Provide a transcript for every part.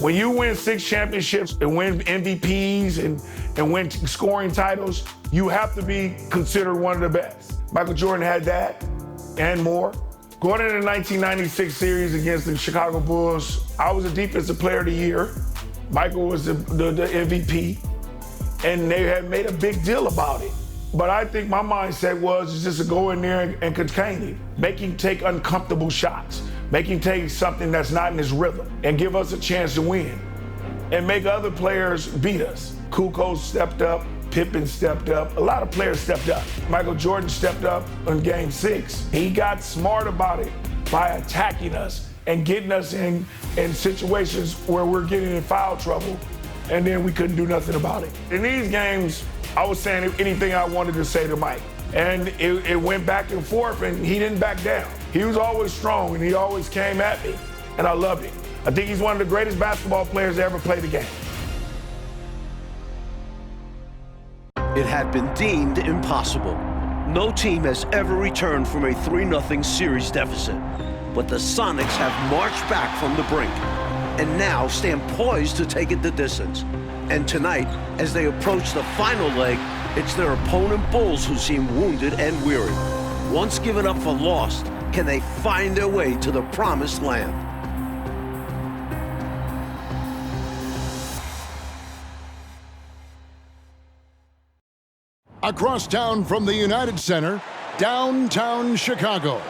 When you win 6 championships and win MVPs and win scoring titles, you have to be considered one of the best. Michael Jordan had that and more. Going into the 1996 series against the Chicago Bulls, I was a defensive player of the year. Michael was the MVP, and they had made a big deal about it. But I think my mindset was just to go in there and contain him, make him take uncomfortable shots, make him take something that's not in his rhythm, and give us a chance to win, and make other players beat us. Kukoc stepped up, Pippen stepped up, a lot of players stepped up. Michael Jordan stepped up in Game 6. He got smart about it by attacking us and getting us in situations where we're getting in foul trouble, and then we couldn't do nothing about it. In these games, I was saying anything I wanted to say to Mike, and it went back and forth, and he didn't back down. He was always strong, and he always came at me, and I loved it. I think he's one of the greatest basketball players to ever play the game. It had been deemed impossible. No team has ever returned from a 3-0 series deficit. But the Sonics have marched back from the brink and now stand poised to take it the distance. And tonight, as they approach the final leg, it's their opponent Bulls who seem wounded and weary. Once given up for lost, can they find their way to the promised land? Across town from the United Center, downtown Chicago.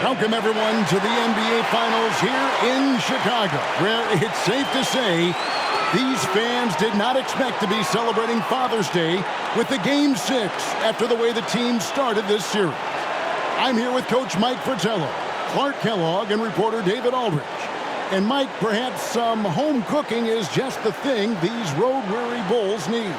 Welcome everyone to the NBA Finals here in Chicago, where it's safe to say these fans did not expect to be celebrating Father's Day with the Game 6 after the way the team started this series. I'm here with Coach Mike Fratello, Clark Kellogg, and reporter David Aldridge. And Mike, perhaps some home cooking is just the thing these road-weary Bulls need.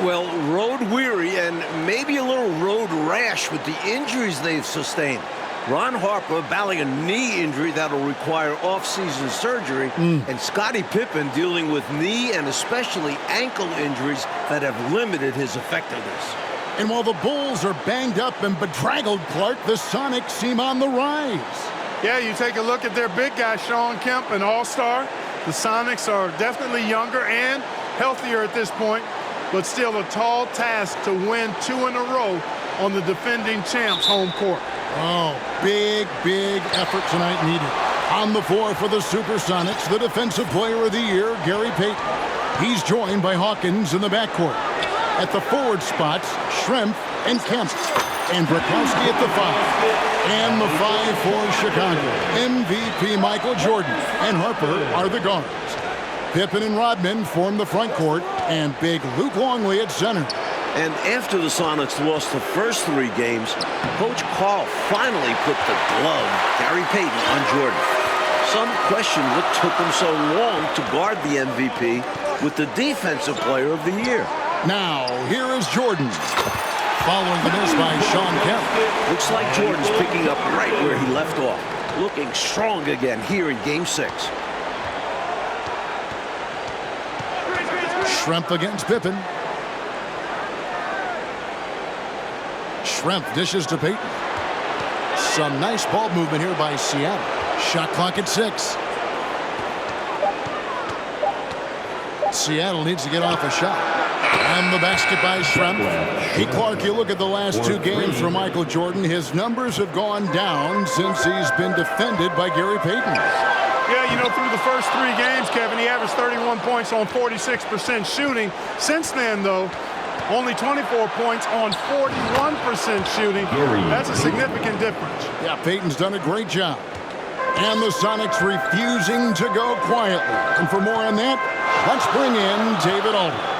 Well, road-weary and maybe a little road rash with the injuries they've sustained. Ron Harper battling a knee injury that'll require off-season surgery, and Scottie Pippen dealing with knee and especially ankle injuries that have limited his effectiveness. And while the Bulls are banged up and bedraggled, Clark, the Sonics seem on the rise. Yeah, you take a look at their big guy, Shawn Kemp, an all-star. The Sonics are definitely younger and healthier at this point, but still a tall task to win 2 in a row on the defending champs' home court. Oh, big effort tonight needed. On the floor for the Supersonics, the Defensive Player of the Year, Gary Payton. He's joined by Hawkins in the backcourt. At the forward spots, Schrempf and Kemp. And Brakowski at the 5. And the 5 for Chicago. MVP Michael Jordan and Harper are the guards. Pippen and Rodman form the front court, and big Luke Longley at center. And after the Sonics lost the first 3 games, Coach Carl finally put the glove, Gary Payton, on Jordan. Some question what took him so long to guard the MVP with the Defensive Player of the Year. Now, here is Jordan. Following the miss by Shawn Kemp. Looks like Jordan's picking up right where he left off. Looking strong again here in Game 6. Schrempf against Pippen. Schrempf dishes to Payton. Some nice ball movement here by Seattle. Shot clock at 6. Seattle needs to get off a shot. And the basket by Schrempf. Hey, Clark, you look at the last 2 games for Michael Jordan. His numbers have gone down since he's been defended by Gary Payton. Yeah, you know, through the first 3 games, Kevin, he averaged 31 points on 46% shooting. Since then, though, only 24 points on 41% shooting. That's a significant difference. Yeah, Payton's done a great job. And the Sonics refusing to go quietly. And for more on that, let's bring in David Aldridge.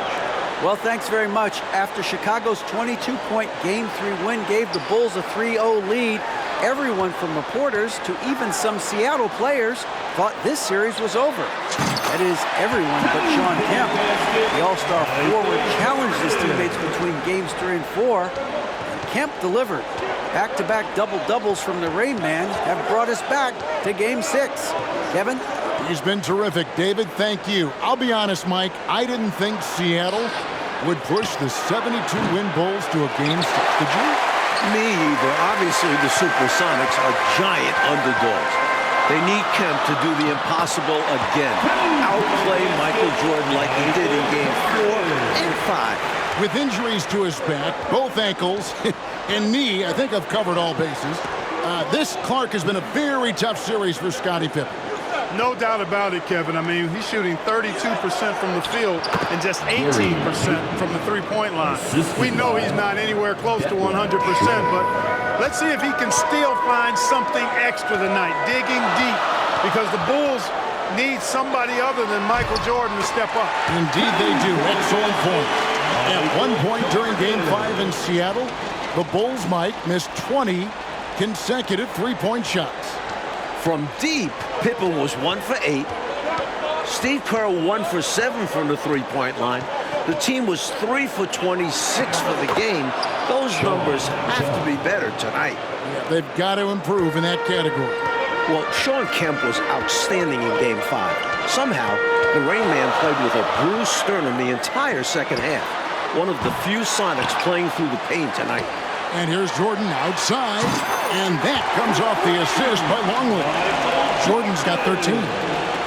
Well, thanks very much. After Chicago's 22-point Game 3 win gave the Bulls a 3-0 lead, everyone from reporters to even some Seattle players thought this series was over. That is, everyone but Shawn Kemp. The all-star forward challenged his teammates between Games 3 and 4, and Kemp delivered. Back-to-back double-doubles from the Rain Man have brought us back to Game 6. Kevin? He's been terrific. David, thank you. I'll be honest, Mike, I didn't think Seattle would push the 72-win Bulls to a Game 6. Did you? Me either. Obviously, the Supersonics are giant underdogs. They need Kemp to do the impossible again. Outplay Michael Jordan like he did in Game 4 and 5. With injuries to his back, both ankles, and knee, I think I've covered all bases. This, Clark, has been a very tough series for Scottie Pippen. No doubt about it, Kevin. I mean, he's shooting 32% from the field and just 18% from the three-point line. We know he's not anywhere close to 100%, but let's see if he can still find something extra tonight, digging deep, because the Bulls need somebody other than Michael Jordan to step up. Indeed they do. Excellent point. At one point during Game 5 in Seattle, the Bulls, Mike, missed 20 consecutive three-point shots. From deep, Pippen was 1 for 8. Steve Kerr 1 for 7 from the three-point line. The team was 3 for 26 for the game. Those numbers have to be better tonight. Yeah, they've got to improve in that category. Well, Shawn Kemp was outstanding in Game 5. Somehow, the Rain Man played with a bruised sternum the entire second half. One of the few Sonics playing through the pain tonight. And here's Jordan outside, and that comes off the assist by Longley. Jordan's got 13.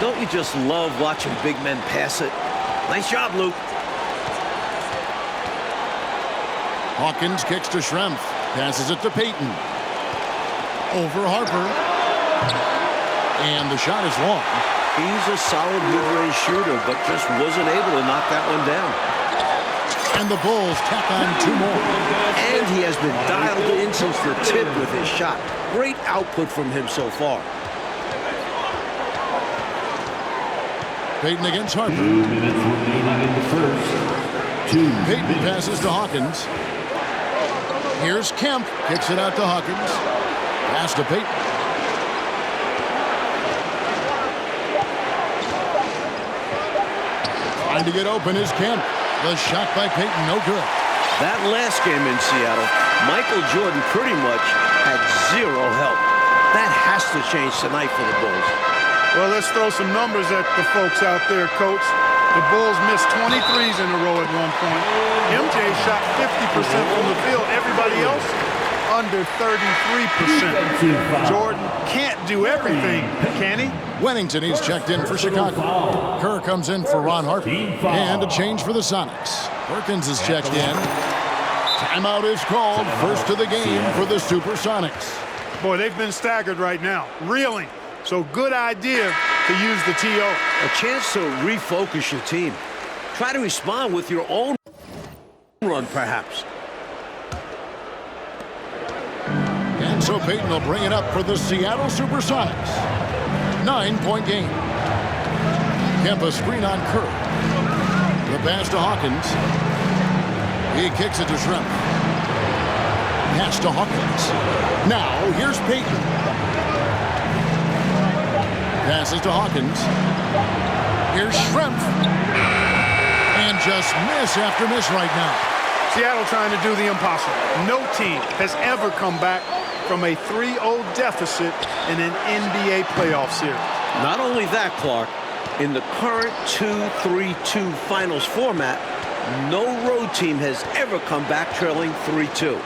Don't you just love watching big men pass it? Nice job, Luke. Hawkins kicks to Schrempf, passes it to Payton. Over Harper. And the shot is long. He's a solid mid-range shooter, but just wasn't able to knock that one down. And the Bulls tack on 2 more. And he has been dialed in since the tip with his shot. Great output from him so far. Payton against Harper. 2 minutes remaining in the first. Payton passes to Hawkins. Here's Kemp. Kicks it out to Hawkins. Pass to Payton. Trying to get open is Kemp. The shot by Payton, no good. That last game in Seattle, Michael Jordan pretty much had 0 help. That has to change tonight for the Bulls. Well, let's throw some numbers at the folks out there, Coach. The Bulls missed 23s in a row at one point. MJ shot 50% from the field. Everybody else under 33%. Jordan can't do everything, can he? Wennington, he's checked in for Chicago. Kerr comes in for Ron Harper. And a change for the Sonics. Perkins is checked in. Timeout is called. First of the game for the Supersonics. Boy, they've been staggered right now. Reeling. So good idea to use the TO. A chance to refocus your team. Try to respond with your own run, perhaps. And so Payton will bring it up for the Seattle Supersonics. 9-point game. Kemp a screen on Kerr. The pass to Hawkins. He kicks it to Schrempf. Pass to Hawkins. Now here's Payton. Passes to Hawkins. Here's Schrempf. And just miss after miss right now. Seattle trying to do the impossible. No team has ever come back from a 3-0 deficit in an NBA playoff series. Not only that, Clark, in the current 2-3-2 finals format, no road team has ever come back trailing 3-2.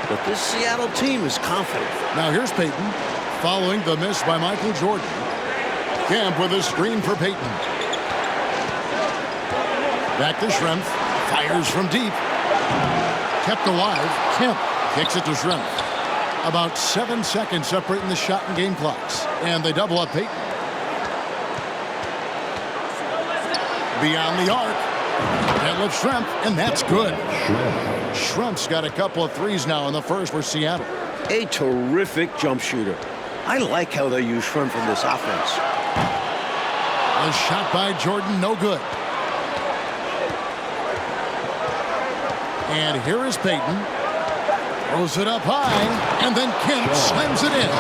But this Seattle team is confident. Now here's Payton, following the miss by Michael Jordan. Kemp with a screen for Payton. Back to Schrempf, fires from deep. Kept alive, Kemp kicks it to Schrempf. About 7 seconds separating the shot and game clocks. And they double up Payton. Beyond the arc. Detlef Schrempf, and that's good. Schrempf's got a couple of threes now in the first for Seattle. A terrific jump shooter. I like how they use Schrempf in this offense. A shot by Jordan, no good. And here is Payton. Throws it up high, and then Kemp slams it in.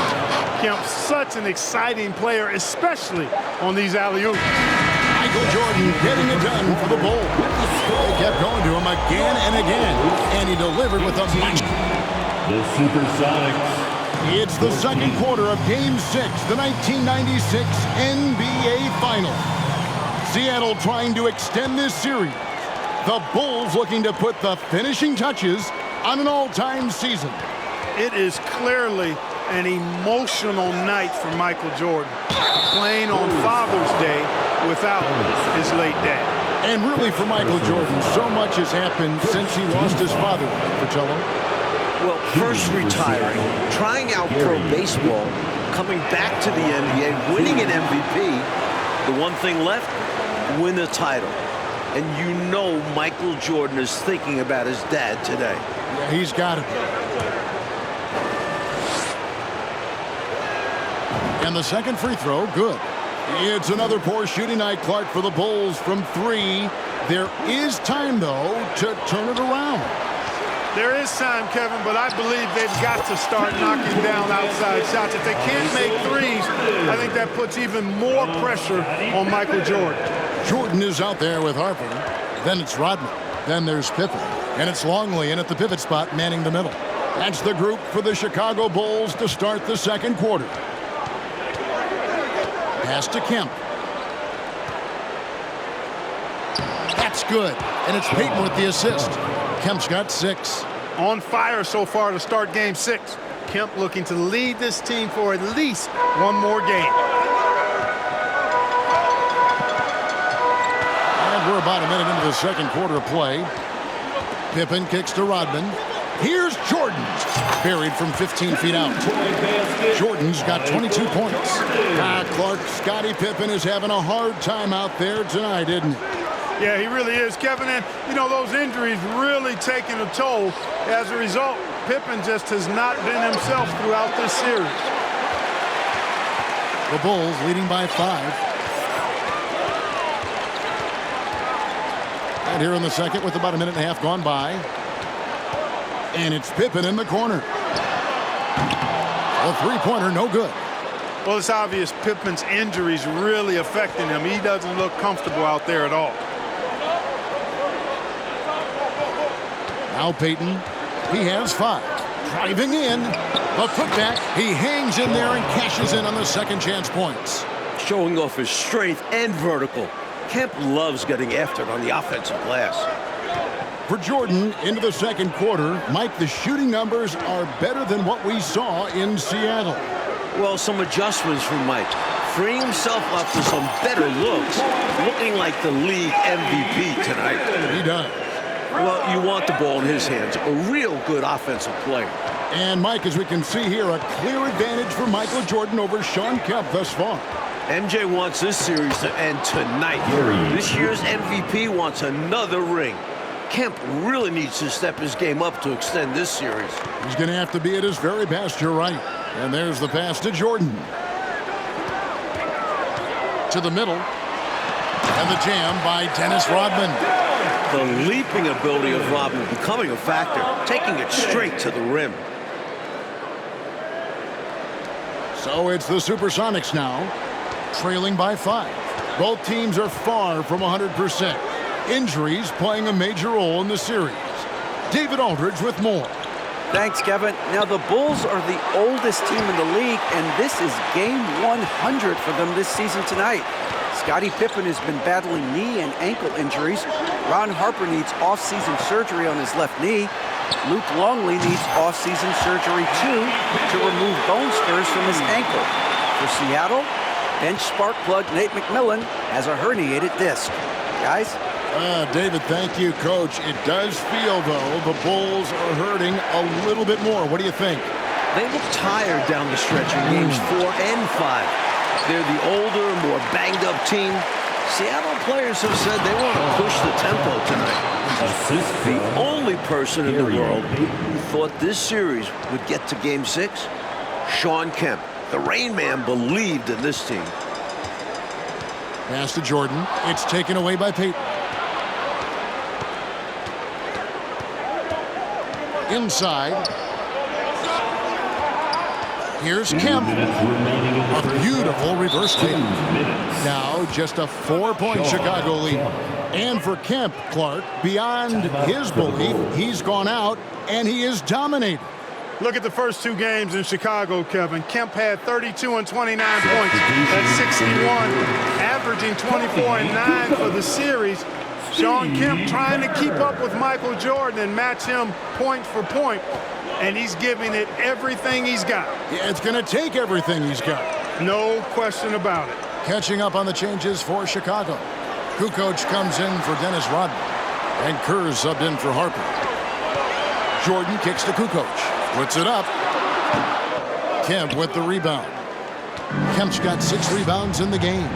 Kemp's such an exciting player, especially on these alley-oops. Michael Jordan getting it done for the Bulls. They kept going to him again and again, and he delivered with a mic. The Supersonics. It's the second quarter of Game 6, the 1996 NBA Final. Seattle trying to extend this series. The Bulls looking to put the finishing touches on an all-time season. It is clearly an emotional night for Michael Jordan, playing on Father's Day without his late dad. And really for Michael Jordan, so much has happened since he lost his father, Fratello. Well, first retiring, trying out pro baseball, coming back to the NBA, winning an MVP. The one thing left, win a title. And you know Michael Jordan is thinking about his dad today. Yeah, he's got it. And the second free throw, good. It's another poor shooting night, Clark, for the Bulls from 3. There is time, though, to turn it around. There is time, Kevin, but I believe they've got to start knocking down outside shots. If they can't make threes, I think that puts even more pressure on Michael Jordan. Jordan is out there with Harper. Then it's Rodman. Then there's Pippen. And it's Longley in at the pivot spot, manning the middle. That's the group for the Chicago Bulls to start the second quarter. Pass to Kemp. That's good. And it's Payton with the assist. Kemp's got 6. On fire so far to start game 6. Kemp looking to lead this team for at least one more game. And we're about a minute into the second quarter of play. Pippen kicks to Rodman. Here's Jordan. Buried from 15 feet out. Jordan's got 22 points. Clark, Scottie Pippen is having a hard time out there tonight, isn't he? Yeah, he really is, Kevin. And, you know, those injuries really taking a toll. As a result, Pippen just has not been himself throughout this series. The Bulls leading by 5. And here in the second with about a minute and a half gone by. And it's Pippen in the corner. A three-pointer, no good. Well, it's obvious Pippen's injuries really affecting him. He doesn't look comfortable out there at all. Now Payton, he has 5. Driving in, the putback. He hangs in there and cashes in on the second chance points. Showing off his strength and vertical. Kemp loves getting after it on the offensive glass. For Jordan, into the second quarter, Mike, the shooting numbers are better than what we saw in Seattle. Well, some adjustments from Mike. Freeing himself up to some better looks. Looking like the league MVP tonight. He does. Well, you want the ball in his hands. A real good offensive player. And, Mike, as we can see here, a clear advantage for Michael Jordan over Shawn Kemp thus far. MJ wants this series to end tonight. This year's MVP wants another ring. Kemp really needs to step his game up to extend this series. He's going to have to be at his very best, you're right. And there's the pass to Jordan. To the middle. And the jam by Dennis Rodman. The leaping ability of Rodman becoming a factor, taking it straight to the rim. So it's the Supersonics now, trailing by 5. Both teams are far from 100%. Injuries playing a major role in the series. David Aldridge with more. Thanks, Kevin. Now, the Bulls are the oldest team in the league, and this is game 100 for them this season tonight. Scottie Pippen has been battling knee and ankle injuries. Ron Harper needs off-season surgery on his left knee. Luke Longley needs off-season surgery, too, to remove bone spurs from his ankle. For Seattle, bench spark plug Nate McMillan has a herniated disc. Guys? David, thank you, Coach. It does feel, though, the Bulls are hurting a little bit more. What do you think? They look tired down the stretch in games 4 and 5. They're the older, more banged-up team. Seattle players have said they want to push the tempo tonight. The only person in the world who thought this series would get to Game 6, Shawn Kemp. The Rain Man believed in this team. Pass to Jordan. It's taken away by Payton. Inside. Here's Kemp. A beautiful reverse take. Now just a 4-point Chicago lead. And for Kemp, Clark, beyond his belief, he's gone out and he is dominated. Look at the first 2 games in Chicago, Kevin. Kemp had 32 and 29 points. That's 61, averaging 24 and 9 for the series. Shawn Kemp trying to keep up with Michael Jordan and match him point for point. and he's giving it everything he's got. Yeah, it's going to take everything he's got. No question about it. Catching up on the changes for Chicago. Kukoc comes in for Dennis Rodman. And Kerr subbed in for Harper. Jordan kicks to Kukoc. Puts it up. Kemp with the rebound. Kemp's got 6 rebounds in the game.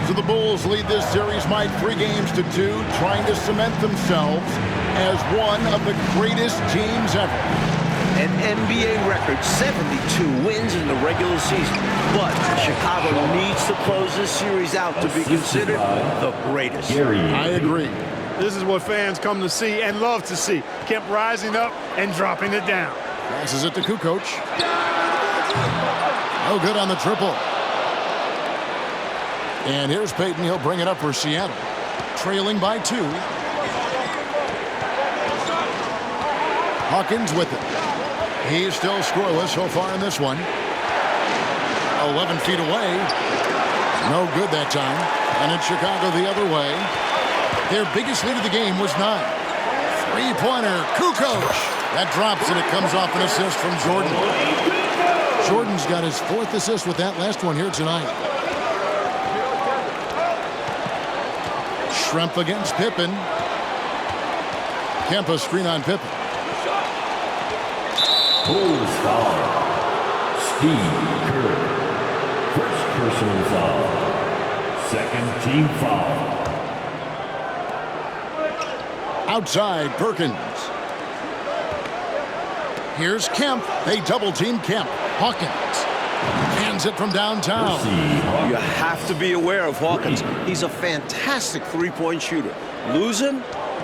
So the Bulls lead this series, Mike, 3-2, trying to cement themselves as one of the greatest teams ever. An NBA record 72 wins in the regular season. But Chicago needs to close this series out to be considered the greatest. I agree. This is what fans come to see and love to see. Kemp rising up and dropping it down. Passes it to Kukoc. No good on the triple. And here's Payton. He'll bring it up for Seattle. Trailing by 2. Hawkins with it. He's still scoreless so far in this one. 11 feet away. No good that time. And it's Chicago the other way. Their biggest lead of the game was 9. Three-pointer. Kukoc. That drops and it comes off an assist from Jordan. Jordan's got his 4th assist with that last one here tonight. Schrempf against Pippen. Kemp a screen on Pippen. Bulls foul. Steve Kerr. First personal foul. Second team foul. Outside, Perkins. Here's Kemp. They double-team Kemp. Hawkins hands it from downtown. You have to be aware of Hawkins. He's a fantastic three-point shooter. Lose him,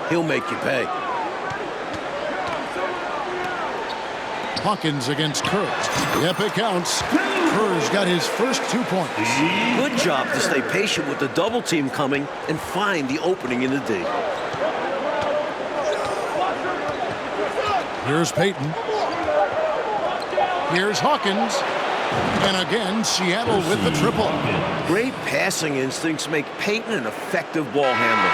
he'll make you pay. Hawkins against Kerr. Yep, it counts. Kerr's got his first 2 points. Good job to stay patient with the double team coming and find the opening in the D. Here's Payton. Here's Hawkins. And again, Seattle with the triple. Great passing instincts make Payton an effective ball handler.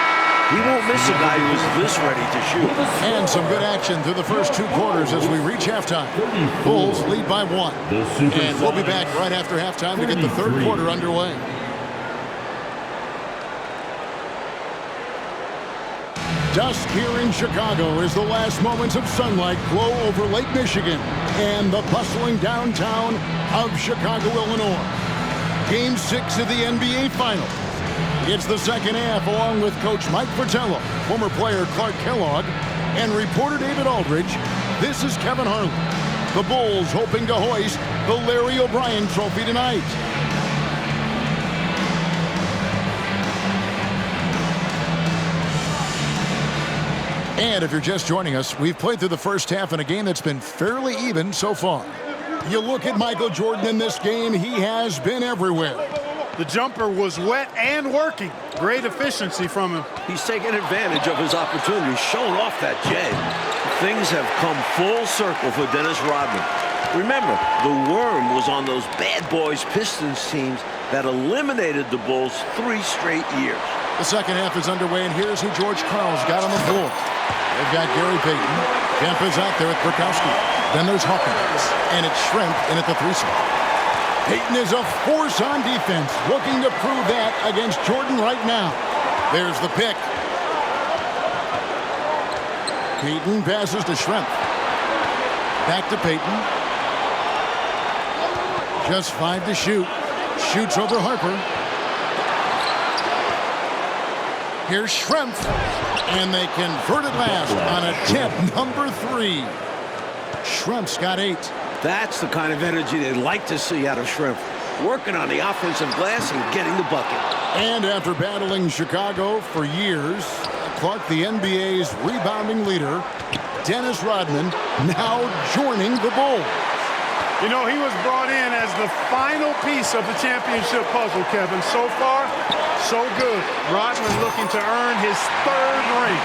He won't miss a guy who is this ready to shoot. And some good action through the first 2 quarters as we reach halftime. Bulls lead by 1. And we'll be back right after halftime to get the 3rd quarter underway. Dusk here in Chicago as the last moments of sunlight glow over Lake Michigan and the bustling downtown of Chicago, Illinois. Game 6 of the NBA Finals. It's the second half along with Coach Mike Fratello, former player Clark Kellogg, and reporter David Aldridge. This is Kevin Harlan. The Bulls hoping to hoist the Larry O'Brien Trophy tonight. And if you're just joining us, we've played through the first half in a game that's been fairly even so far. You look at Michael Jordan in this game, he has been everywhere. The jumper was wet and working. Great efficiency from him. He's taking advantage of his opportunity, showing off that J. Things have come full circle for Dennis Rodman. Remember, the worm was on those bad boys Pistons teams that eliminated the Bulls 3 straight years. The second half is underway, and here's who George Karl's got on the floor. They've got Gary Payton. Kemp is out there at Burkowski. Then there's Hawkins, and it's Schrempf in at the 3 spot. Payton is a force on defense, looking to prove that against Jordan right now. There's the pick. Payton passes to Schrempf. Back to Payton. Just 5 to shoot. Shoots over Harper. Here's Schrempf. And they convert it last on attempt number 3. Schrempf's got 8. That's the kind of energy they'd like to see out of Schrempf. Working on the offensive glass and getting the bucket. And after battling Chicago for years, Clark, the NBA's rebounding leader, Dennis Rodman, now joining the Bulls. You know, he was brought in as the final piece of the championship puzzle, Kevin. So far, so good. Rodman looking to earn his 3rd ring.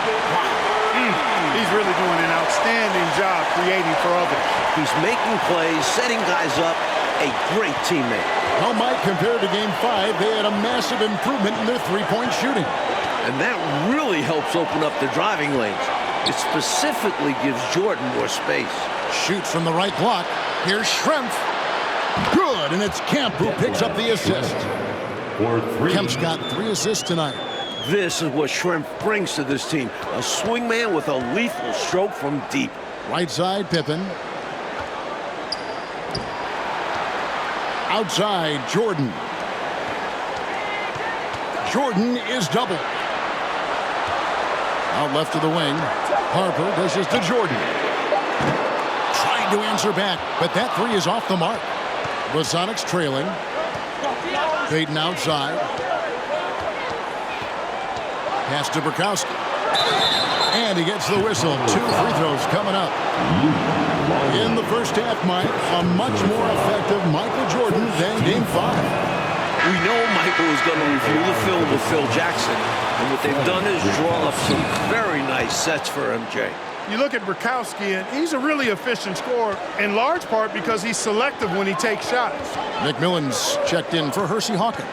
He's really doing an outstanding job creating for others. He's making plays, setting guys up, a great teammate. Well, Mike, compared to Game 5, they had a massive improvement in their 3-point shooting. And that really helps open up the driving lanes. It specifically gives Jordan more space. Shoots from the right block. Here's Schrempf. Good, and it's Kemp who picks up the assist. For 3. Kemp's got 3 assists tonight. This is what Schrempf brings to this team. A swingman with a lethal stroke from deep. Right side, Pippen. Outside, Jordan. Jordan is double. Out left to the wing. Harper dishes to Jordan. Trying to answer back, but that 3 is off the mark. The Sonics trailing. Payton outside. Pass to Burkowski. And he gets the whistle. 2 free throws coming up. In the first half, Mike, a much more effective Michael Jordan than Game 5. We know Michael is going to review the film with Phil Jackson. And what they've done is draw up some very nice sets for MJ. You look at Burkowski, and he's a really efficient scorer, in large part because he's selective when he takes shots. McMillan's checked in for Hersey Hawkins.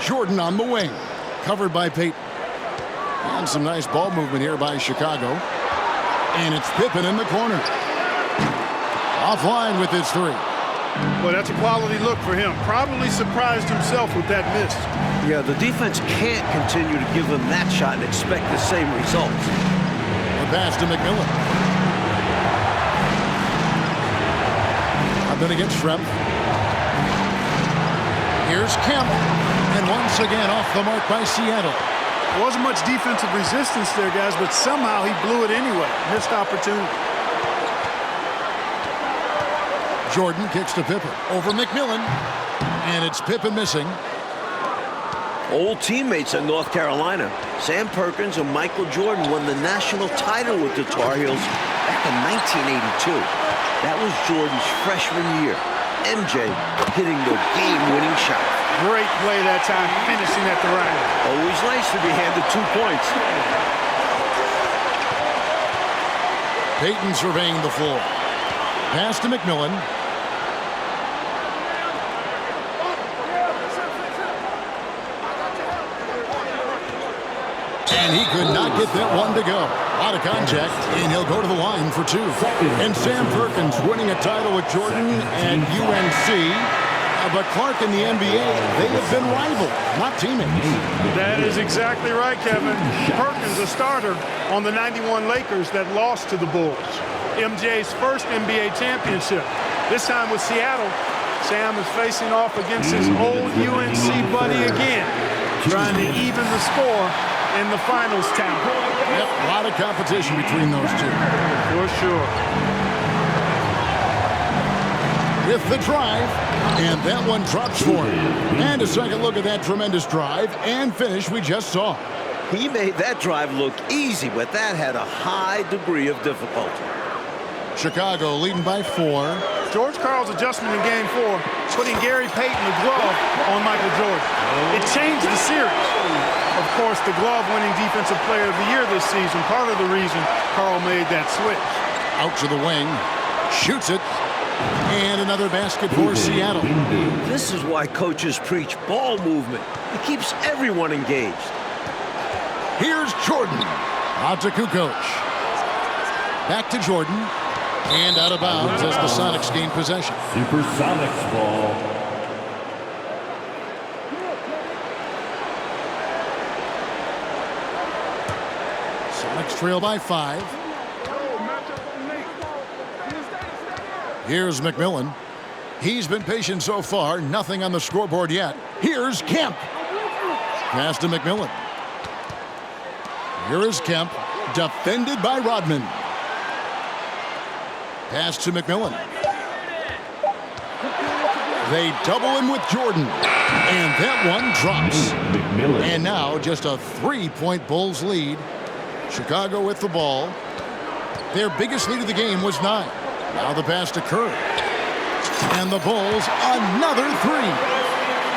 Jordan on the wing, covered by Payton. And some nice ball movement here by Chicago. And it's Pippen in the corner. Offline with his 3. Well, that's a quality look for him. Probably surprised himself with that miss. Yeah, the defense can't continue to give him that shot and expect the same results. The pass to McMillan. Up and against Schrempf. Here's Kemp. And once again off the mark by Seattle. There wasn't much defensive resistance there, guys, but somehow he blew it anyway. Missed opportunity. Jordan kicks to Pippen. Over McMillan. And it's Pippen missing. Old teammates in North Carolina. Sam Perkins and Michael Jordan won the national title with the Tar Heels back in 1982. That was Jordan's freshman year. MJ hitting the game-winning shot. Great play that time, finishing at the rack. Always nice to be handed 2 points. Payton surveying the floor. Pass to McMillan. And he could not get that one to go. Out of contact, and he'll go to the line for 2. And Sam Perkins winning a title with Jordan at UNC. But Clark in the NBA, they have been rivals, not teammates. That is exactly right, Kevin. Perkins, a starter on the 91 Lakers that lost to the Bulls. MJ's first NBA championship. This time with Seattle. Sam is facing off against his old UNC buddy again, trying to even the score in the finals town. Yep, a lot of competition between those 2. For sure. With the drive, and that one drops for him. And a second look at that tremendous drive and finish we just saw. He made that drive look easy, but that had a high degree of difficulty. Chicago leading by 4. George Karl's adjustment in Game 4, putting Gary Payton the glove on Michael Jordan. It changed the series. Of course, the glove-winning Defensive Player of the Year this season, part of the reason Karl made that switch. Out to the wing, shoots it, and another basket for Seattle. This is why coaches preach ball movement. It keeps everyone engaged. Here's Jordan. Out to Kukoc. Back to Jordan. And out of bounds as the Sonics gain possession. Supersonics ball. Sonics trail by 5. Here's McMillan. He's been patient so far. Nothing on the scoreboard yet. Here's Kemp. Pass to McMillan. Here is Kemp. Defended by Rodman. Pass to McMillan. They double him with Jordan. And that one drops. McMillan. And now just a 3-point Bulls lead. Chicago with the ball. Their biggest lead of the game was 9. Now the pass to Kerr. And the Bulls another 3.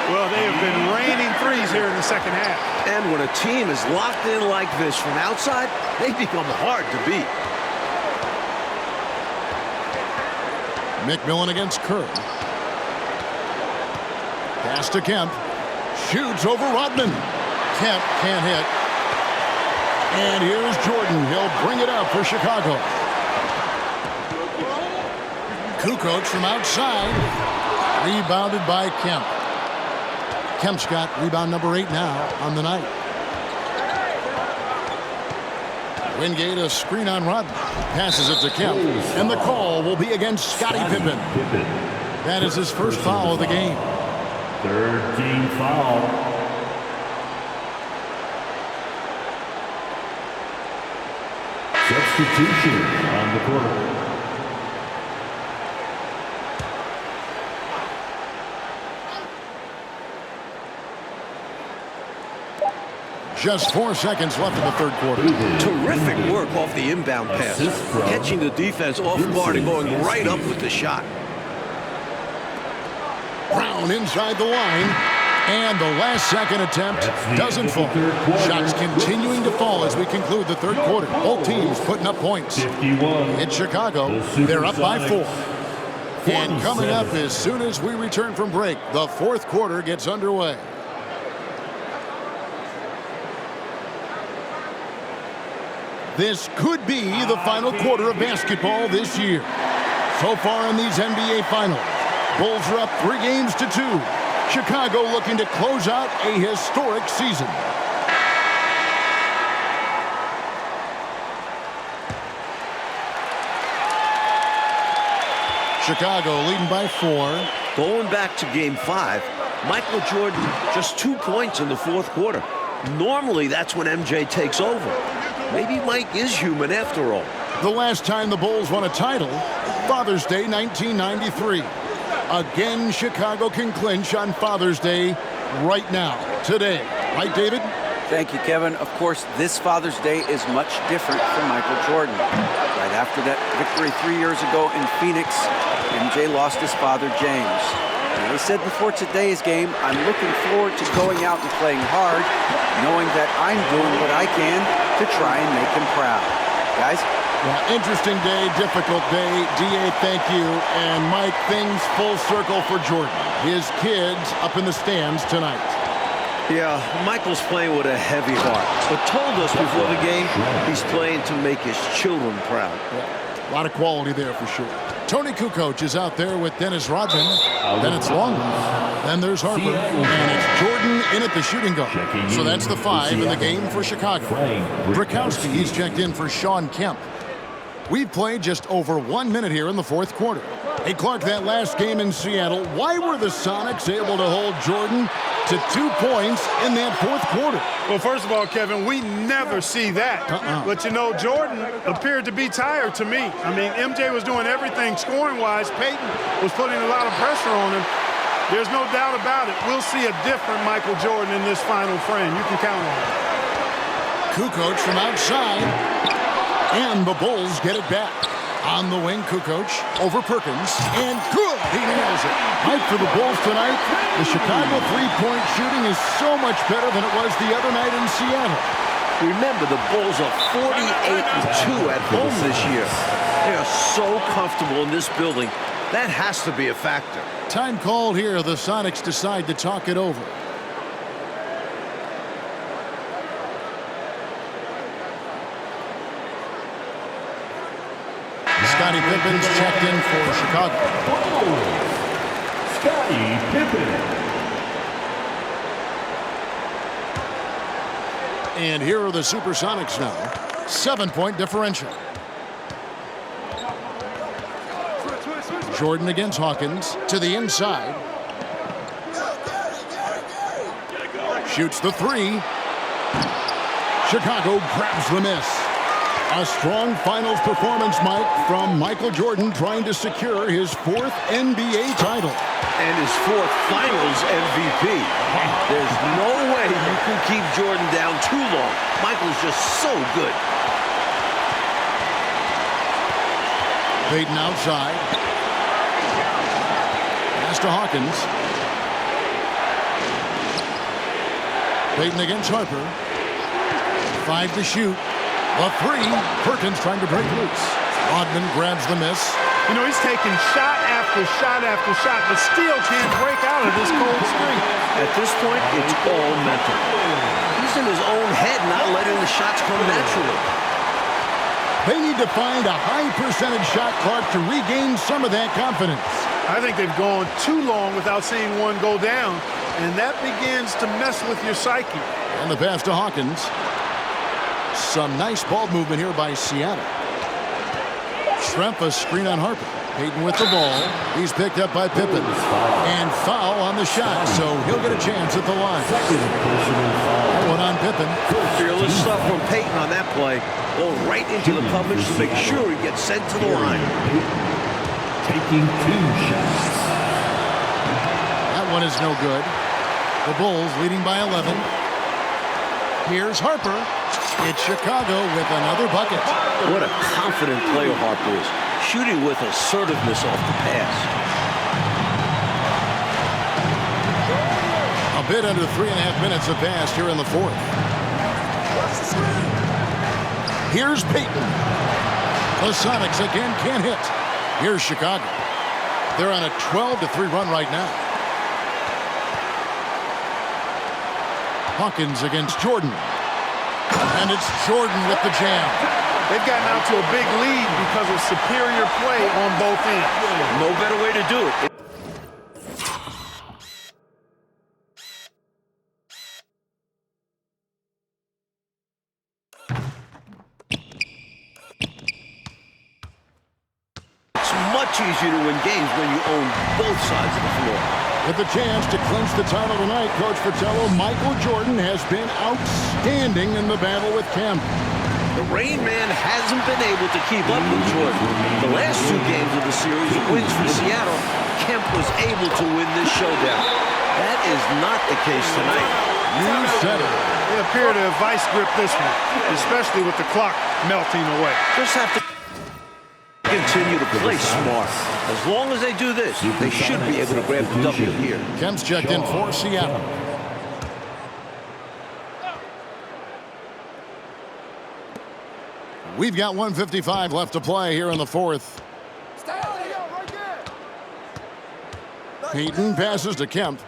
Well, they have been raining threes here in the second half. And when a team is locked in like this from outside, they become hard to beat. McMillan against Kerr. Pass to Kemp. Shoots over Rodman. Kemp can't hit. And here's Jordan. He'll bring it up for Chicago. Kukoc from outside. Rebounded by Kemp. Kemp's got rebound number 8 now on the night. Wingate a screen on Rodman. Passes it to Kemp. And the call will be against Scottie Pippen. That is his first foul of the game. Third team foul. Substitution on the court. Just 4 seconds left in the third quarter. Terrific work off the inbound pass. Catching the defense off guard and going right up with the shot. Brown inside the line. And the last second attempt doesn't fall. Shots continuing to fall as we conclude the third quarter. Both teams putting up points. 51. In Chicago, they're up by 4. And coming up as soon as we return from break, the fourth quarter gets underway. This could be the final quarter of basketball this year. So far in these NBA Finals, Bulls are up 3 games to 2. Chicago looking to close out a historic season. Chicago leading by 4. Going back to game 5, Michael Jordan just 2 points in the fourth quarter. Normally, that's when MJ takes over. Maybe Mike is human after all. The last time the Bulls won a title, Father's Day 1993. Again, Chicago can clinch on Father's Day right now, today. Right, David? Thank you, Kevin. Of course, this Father's Day is much different for Michael Jordan. Right after that victory 3 years ago in Phoenix, MJ lost his father, James. And he said before today's game, I'm looking forward to going out and playing hard, knowing that I'm doing what I can to try and make him proud. Guys? Yeah, interesting day, difficult day. D.A., thank you. And Mike, things full circle for Jordan. His kids up in the stands tonight. Yeah, Michael's playing with a heavy heart, but told us before the game he's playing to make his children proud. Yeah, a lot of quality there for sure. Tony Kukoc is out there with Dennis Rodman. Then it's Longley. Then there's Harper. And it's Jordan in at the shooting guard. So that's the 5 in the game for Chicago. Brakowski, he's checked in for Shawn Kemp. We've played just over 1 minute here in the fourth quarter. Hey, Clark, that last game in Seattle, why were the Sonics able to hold Jordan to 2 points in that fourth quarter? Well, first of all, Kevin, we never see that. But, you know, Jordan appeared to be tired to me. I mean, MJ was doing everything scoring-wise. Peyton was putting a lot of pressure on him. There's no doubt about it. We'll see a different Michael Jordan in this final frame. You can count on it. Kukoc from outside. And the Bulls get it back. On the wing, Kukoc over Perkins. And good! He nails it. Right for the Bulls tonight. The Chicago three-point shooting is so much better than it was the other night in Seattle. Remember, the Bulls are 48-2 at home this year. They are so comfortable in this building. That has to be a factor. Time called here. The Sonics decide to talk it over. Scottie Pippen's checked in for Chicago. Scottie Pippen. And here are the Supersonics now. 7-point differential. Jordan against Hawkins to the inside. Shoots the 3. Chicago grabs the miss. A strong finals performance, Mike, from Michael Jordan trying to secure his 4th NBA title. And his 4th finals MVP. There's no way you can keep Jordan down too long. Michael's just so good. Peyton outside. Pass to Hawkins. Peyton against Harper. 5 to shoot. The 3. Perkins trying to break loose. Rodman grabs the miss. You know, he's taking shot after shot after shot, but still can't break out of this cold streak. At this point, it's all mental. He's the shots come naturally. They need to find a high percentage shot clock to regain some of that confidence. I think they've gone too long without seeing one go down, and that begins to mess with your psyche. And the pass to Hawkins. Some nice ball movement here by Seattle. Schrempf a screen on Harper. Payton with the ball. He's picked up by Pippen. And foul on the shot, so he'll get a chance at the line. One on Pippen. Fearless stuff from Payton on that play. Going right into the coverage to make sure he gets sent to the line. Taking 2 shots. That one is no good. The Bulls leading by 11. Here's Harper. It's Chicago with another bucket. What a confident player Harper is. Shooting with assertiveness off the pass. A bit under 3.5 minutes have passed here in the fourth. Here's Payton. The Sonics again can't hit. Here's Chicago. They're on a 12-3 run right now. Hawkins against Jordan. And it's Jordan with the jam. They've gotten out to a big lead because of superior play on both ends. No better way to do it. It's much easier to win games when you own both sides of the floor. With the chance to clinch the title tonight, Coach Fratello, Michael Jordan has been outstanding in the battle with Kemp. The Rain Man hasn't been able to keep up with Jordan. The last 2 games of the series, wins for Seattle, Kemp was able to win this showdown. That is not the case tonight. You said it. They appear to have vice gripped this one, especially with the clock melting away. Just have to continue to play smart. As long as they do this, they should be able to grab the W here. Kemp's checked in for Seattle. We've got 1:55 left to play here in the fourth. Payton passes to Kemp.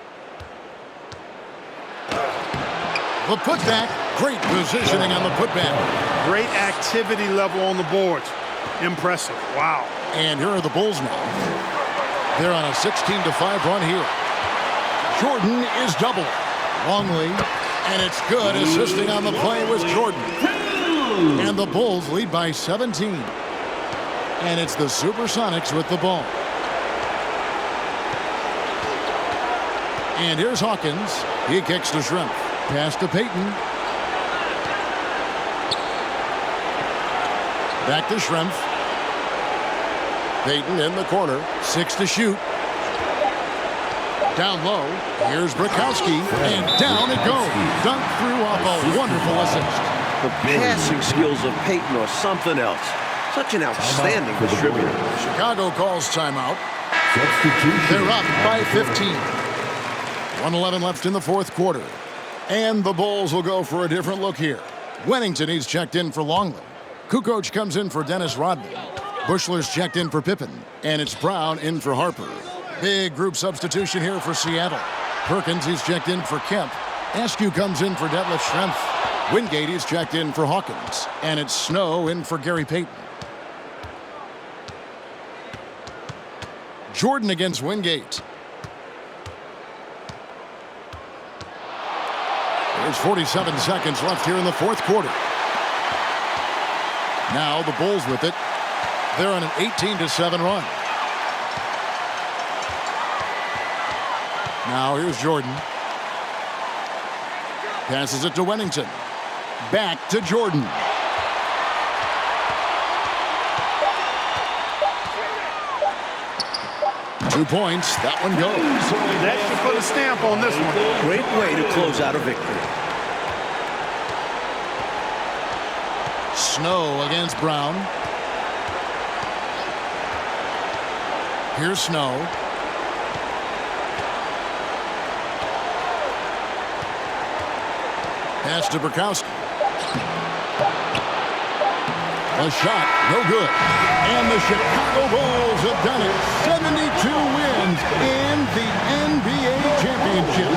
The putback. Great positioning on the putback. Great activity level on the boards. Impressive. Wow. And here are the Bulls now. They're on a 16-5 run here. Jordan is double. Longley. And it's good. Assisting on the play was Jordan. And the Bulls lead by 17. And it's the Supersonics with the ball. And here's Hawkins. He kicks to Schrempf. Pass to Payton. Back to Schrempf. Payton in the corner. 6 to shoot. Down low. Here's Brakowski. And down it goes. Dunk through off a wonderful assist. The passing skills of Payton are something else. Such an outstanding distributor. Chicago calls timeout. Substitution. They're up by 15. 1:11 left in the fourth quarter. And the Bulls will go for a different look here. Wennington, he's checked in for Longley. Kukoc comes in for Dennis Rodman. Bushler's checked in for Pippen. And it's Brown in for Harper. Big group substitution here for Seattle. Perkins, he's checked in for Kemp. Askew comes in for Detlef Schrempf. Wingate is checked in for Hawkins. And it's Snow in for Gary Payton. Jordan against Wingate. There's 47 seconds left here in the fourth quarter. Now the Bulls with it. They're on an 18-7 run. Now here's Jordan. Passes it to Wennington. Back to Jordan. Two points. That one goes. That should put a stamp on this one. Great way to close out a victory. Snow against Brown. Here's Snow. Pass to Brakowski. A shot, no good. And the Chicago Bulls have done it. 72 wins in the NBA championship.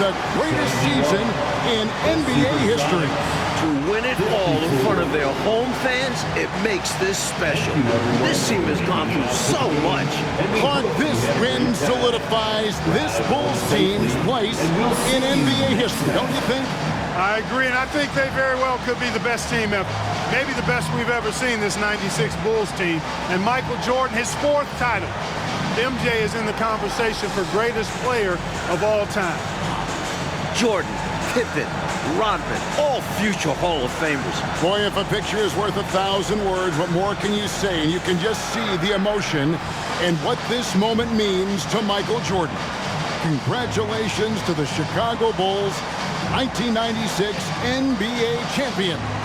The greatest season in NBA history. To win it all in front of their home fans, it makes this special. This team has gone through so much. Clark, this win solidifies this Bulls team's place in NBA history, don't you think? I agree, and I think they very well could be the best team ever. Maybe the best we've ever seen, this 96 Bulls team. And Michael Jordan, his 4th title. MJ is in the conversation for greatest player of all time. Jordan, Pippen, Rodman, all future Hall of Famers. Boy, if a picture is worth 1,000 words, what more can you say? And you can just see the emotion and what this moment means to Michael Jordan. Congratulations to the Chicago Bulls, 1996 NBA champions.